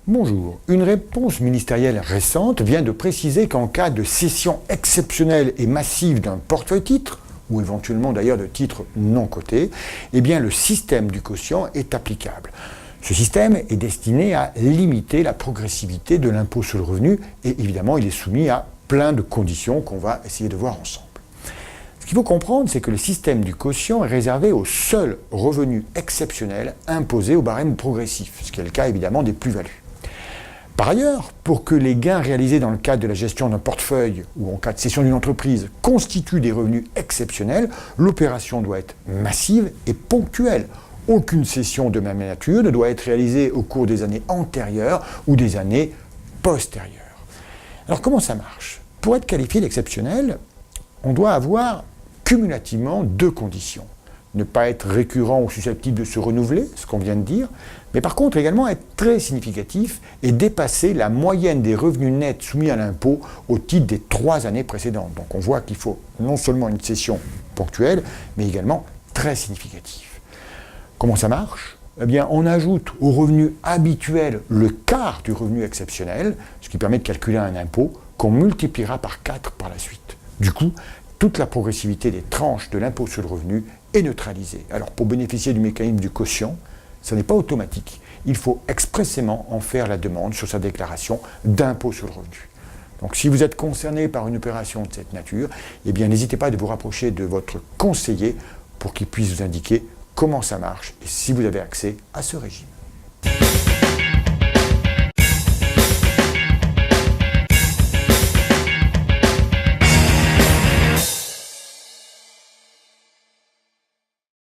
Bonjour. Une réponse ministérielle récente vient de préciser qu'en cas de cession exceptionnelle et massive d'un portefeuille titre, ou éventuellement d'ailleurs de titres non cotés, eh bien le système du quotient est applicable. Ce système est destiné à limiter la progressivité de l'impôt sur le revenu et évidemment il est soumis à plein de conditions qu'on va essayer de voir ensemble. Ce qu'il faut comprendre, c'est que le système du quotient est réservé aux seuls revenus exceptionnels imposés au barème progressif, ce qui est le cas évidemment des plus-values. Par ailleurs, pour que les gains réalisés dans le cadre de la gestion d'un portefeuille ou en cas de cession d'une entreprise constituent des revenus exceptionnels, l'opération doit être massive et ponctuelle. Aucune cession de même nature ne doit être réalisée au cours des années antérieures ou des années postérieures. Alors comment ça marche? Pour être qualifié d'exceptionnel, on doit avoir cumulativement deux conditions. Ne pas être récurrent ou susceptible de se renouveler, ce qu'on vient de dire, mais par contre également être très significatif et dépasser la moyenne des revenus nets soumis à l'impôt au titre des 3 années précédentes. Donc on voit qu'il faut non seulement une cession ponctuelle, mais également très significative. Comment ça marche? Eh bien, on ajoute au revenu habituel le quart du revenu exceptionnel, ce qui permet de calculer un impôt qu'on multipliera par 4 par la suite. Du coup, toute la progressivité des tranches de l'impôt sur le revenu est neutralisée. Alors, pour bénéficier du mécanisme du quotient, ce n'est pas automatique. Il faut expressément en faire la demande sur sa déclaration d'impôt sur le revenu. Donc, si vous êtes concerné par une opération de cette nature, eh bien, n'hésitez pas de vous rapprocher de votre conseiller pour qu'il puisse vous indiquer comment ça marche et si vous avez accès à ce régime.